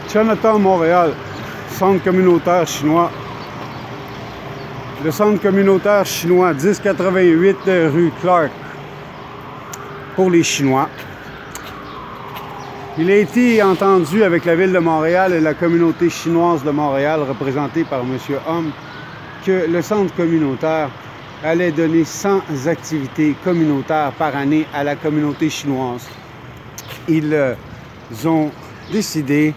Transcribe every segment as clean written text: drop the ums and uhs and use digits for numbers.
Chinatown, Montréal, centre communautaire chinois. Le centre communautaire chinois, 1088 rue Clark, pour les Chinois. Il a été entendu avec la Ville de Montréal et la communauté chinoise de Montréal, représentée par M. Homme, que le centre communautaire allait donner 100 activités communautaires par année à la communauté chinoise. Ils ont décidé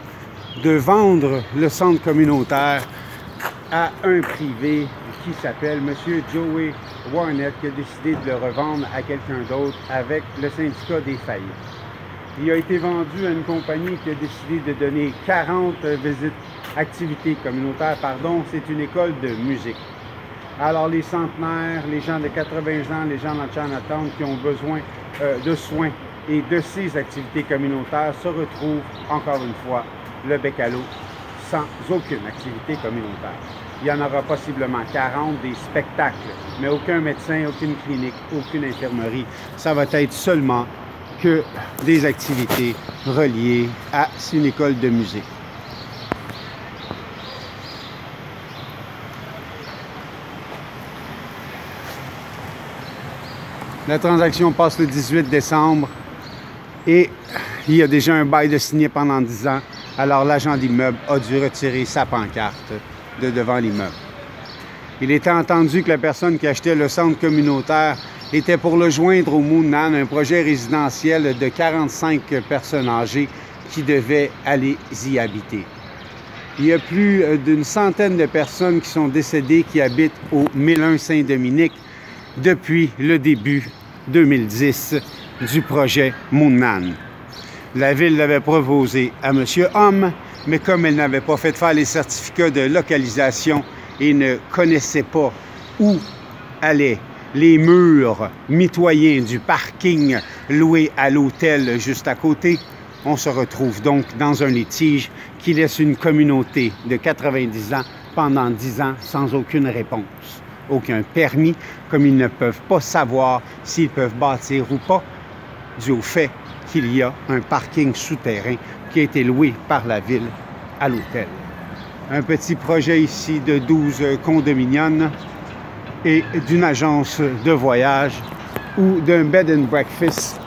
de vendre le centre communautaire à un privé qui s'appelle M. Joey Warnett, qui a décidé de le revendre à quelqu'un d'autre avec le syndicat des faillites. Il a été vendu à une compagnie qui a décidé de donner 40 activités communautaires, c'est une école de musique. Alors les centenaires, les gens de 80 ans, les gens dans Chinatown qui ont besoin de soins et de ces activités communautaires se retrouvent, encore une fois, le bec à l'eau, sans aucune activité communautaire. Il y en aura possiblement 40, des spectacles, mais aucun médecin, aucune clinique, aucune infirmerie. Ça va être seulement que des activités reliées à une école de musique. La transaction passe le 18 décembre et il y a déjà un bail de signé pendant 10 ans. Alors l'agent d'immeuble a dû retirer sa pancarte de devant l'immeuble. Il était entendu que la personne qui achetait le centre communautaire était pour le joindre au Moonnan, un projet résidentiel de 45 personnes âgées qui devaient aller y habiter. Il y a plus d'une centaine de personnes qui sont décédées qui habitent au 1001 Saint-Dominique depuis le début 2010 du projet Moonnan. La Ville l'avait proposé à M. Homme, mais comme elle n'avait pas fait faire les certificats de localisation et ne connaissait pas où allaient les murs mitoyens du parking loué à l'hôtel juste à côté, on se retrouve donc dans un litige qui laisse une communauté de 90 ans pendant 10 ans sans aucune réponse, aucun permis, comme ils ne peuvent pas savoir s'ils peuvent bâtir ou pas, dû au fait qu'il y a un parking souterrain qui a été loué par la Ville à l'hôtel. Un petit projet ici de 12 condominiums et d'une agence de voyage ou d'un bed and breakfast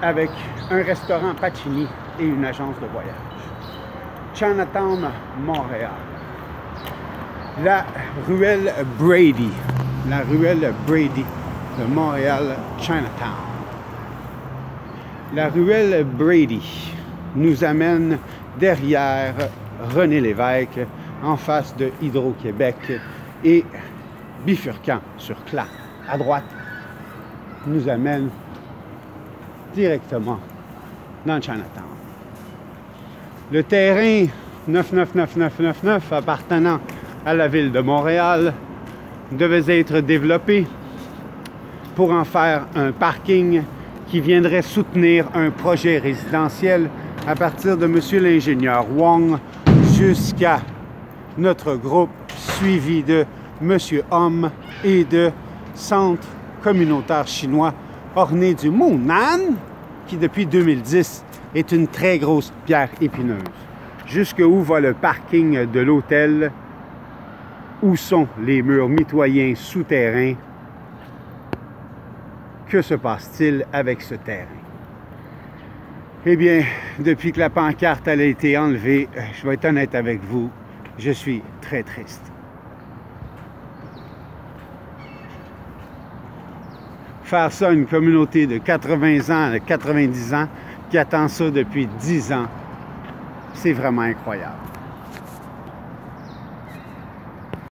avec un restaurant Pacini et une agence de voyage. Chinatown, Montréal. La ruelle Brady. La ruelle Brady de Montréal, Chinatown. La ruelle Brady nous amène derrière René Lévesque, en face de Hydro-Québec et bifurquant sur Clark à droite, nous amène directement dans Chinatown. Le terrain 999999 appartenant à la Ville de Montréal devait être développé pour en faire un parking qui viendrait soutenir un projet résidentiel à partir de M. l'ingénieur Wong jusqu'à notre groupe suivi de M. Homme et de Centre communautaire chinois orné du Moonnan, qui depuis 2010 est une très grosse pierre épineuse. Jusqu'où va le parking de l'hôtel? Où sont les murs mitoyens souterrains? Que se passe-t-il avec ce terrain? Eh bien, depuis que la pancarte a été enlevée, je vais être honnête avec vous, je suis très triste. Faire ça à une communauté de 80 ans, de 90 ans, qui attend ça depuis 10 ans, c'est vraiment incroyable.